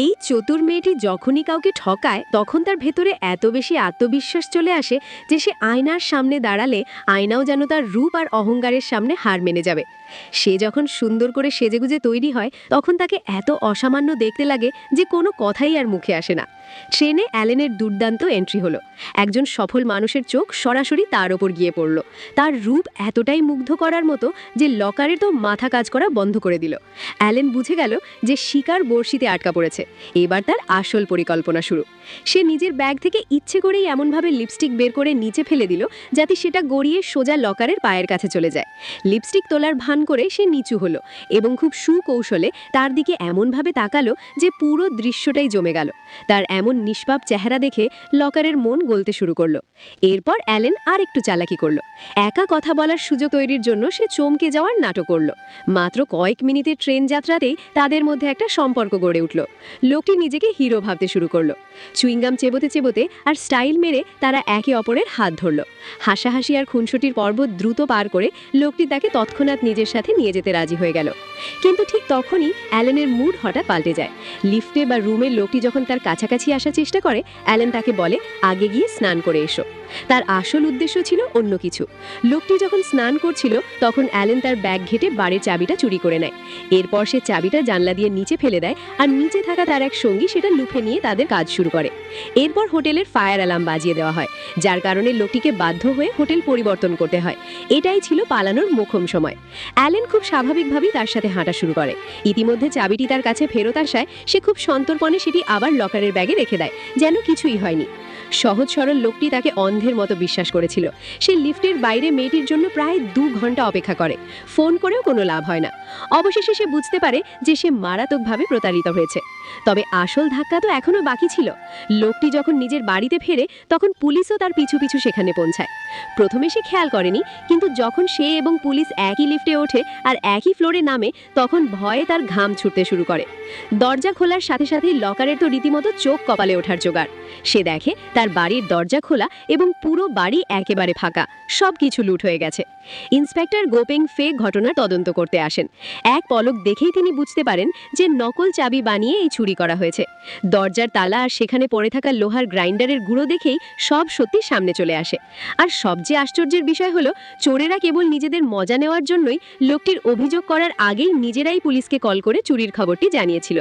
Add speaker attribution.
Speaker 1: এই চতুর মেয়েটি যখনই কাউকে ঠকায় তখন তার ভেতরে এত বেশি আত্মবিশ্বাস চলে আসে যে সে আয়নার সামনে দাঁড়ালে আয়নাও যেন তার রূপ আর অহংকারের সামনে হার মেনে যাবে। সে যখন সুন্দর করে সেজেগুজে তৈরি হয় তখন তাকে এত অসামান্য দেখতে লাগে যে কোনো কথাই আর মুখে আসে না। ট্রেনে অ্যালেনের দুর্দান্ত এন্ট্রি হলো। একজন সফল মানুষের চোখ সরাসরি তার ওপর গিয়ে পড়ল। তার রূপ এতটাই মুগ্ধ করার মতো যে লকারের তো মাথা কাজ করা বন্ধ করে দিল। অ্যালেন বুঝে গেল যে শিকার বড়শিতে আটকা পড়েছে। এবার তার আসল পরিকল্পনা শুরু। সে নিজের ব্যাগ থেকে ইচ্ছে করেই এমনভাবে লিপস্টিক বের করে নিচে ফেলে দিল যাতে সেটা গড়িয়ে সোজা লকারের পায়ের কাছে চলে যায়। লিপস্টিক তোলার ভান করে সে নিচু হলো এবং খুব সুকৌশলে তার দিকে এমনভাবে তাকালো যে পুরো দৃশ্যটাই জমে গেল। তার এমন নিষ্পাপ চেহারা দেখে লকারের মন গলতে শুরু করলো। এরপর অ্যালেন আর একটু চালাকি করলো। একা কথা বলার সুযোগ তৈরির জন্য সে চমকে যাওয়ার নাটক করলো। মাত্র কয়েক মিনিটের ট্রেন যাত্রাতেই তাদের মধ্যে একটা সম্পর্ক গড়ে উঠল। লোকটি নিজেকে হিরো ভাবতে শুরু করলো। চুইংগাম চেবোতে চেবোতে আর স্টাইল মেরে তারা একে অপরের হাত ধরল। হাসাহাসি আর খুনসুটির পর্ব দ্রুত পার করে লোকটি তাকে তৎক্ষণাৎ নিজের সাথে নিয়ে যেতে রাজি হয়ে গেল। কিন্তু ঠিক তখনই অ্যালেনের মুড হঠাৎ পাল্টে যায়। লিফটে বা রুমে লোকটি যখন তার কাছাকাছি আসার চেষ্টা করে অ্যালেন তাকে বলে, আগে গিয়ে স্নান করে এসো। তার আসল উদ্দেশ্য ছিল অন্য কিছু। লোকটি যখন স্নান করছিল তখন অ্যালেন তার ব্যাগ ঘেটে বাড়ির চাবিটা চুরি করে নেয়। এরপর সে চাবিটা জানলা দিয়ে নিচে ফেলে দেয় আর নিচে থাকা তার এক সঙ্গী সেটা লুফে নিয়ে তাদের কাজ শুরু করে। এরপর হোটেলের ফায়ার অ্যালার্ম বাজিয়ে দেওয়া হয়, যার কারণে লোকটিকে বাধ্য হয়ে হোটেল পরিবর্তন করতে হয়। এটাই ছিল পালানোর মোক্ষম সময়। অ্যালেন খুব স্বাভাবিকভাবেই তার সাথে হাঁটা শুরু করে। ইতিমধ্যে চাবিটি তার কাছে ফেরত আসায় সে খুব সন্তর্পণে সেটি আবার লকারের ব্যাগে রেখে দেয়, যেন কিছুই হয়নি। সহজ সরল লোকটি তাকে অন্ধের মতো বিশ্বাস করেছিল। সে লিফটের বাইরে মেয়েটির জন্য প্রায় 2 ঘন্টা অপেক্ষা করে। ফোন করেও কোনো লাভ হয় না। অবশেষে সে বুঝতে পারে যে সে মারাত্মকভাবে প্রতারিত হয়েছে। তবে আসল ধাক্কা তো এখনো বাকি ছিল। লোকটি যখন নিজের বাড়িতে ফেরে তখন পুলিশও তার পিছু পিছু সেখানে পৌঁছায়। প্রথমে সে খেয়াল করেনি, কিন্তু যখন সে এবং পুলিশ একই লিফটে ওঠে আর একই ফ্লোরে নামে তখন ভয়ে তার ঘাম ছুটতে শুরু করে। দরজা খোলার সাথে সাথে লকারের তো রীতিমতো চোখ কপালে ওঠার জোগাড়। সে দেখে তার বাড়ির দরজা খোলা এবং পুরো বাড়ি একেবারে ফাঁকা, সবকিছু লুট হয়ে গেছে। ইন্সপেক্টর গোপেং ফে ঘটনার তদন্ত করতে আসেন। এক পলক দেখেই তিনি বুঝতে পারেন যে নকল চাবি বানিয়ে এই চুরি করা হয়েছে। দরজার তালা আর সেখানে পড়ে থাকা লোহার গ্রাইন্ডারের গুঁড়ো দেখেই সব সত্যি সামনে চলে আসে। আর সবচেয়ে আশ্চর্যের বিষয় হলো, চোরেরা কেবল নিজেদের মজা নেওয়ার জন্যই লোকটির অভিযোগ করার আগেই নিজেরাই পুলিশকে কল করে চুরির খবরটি জানিয়েছিল।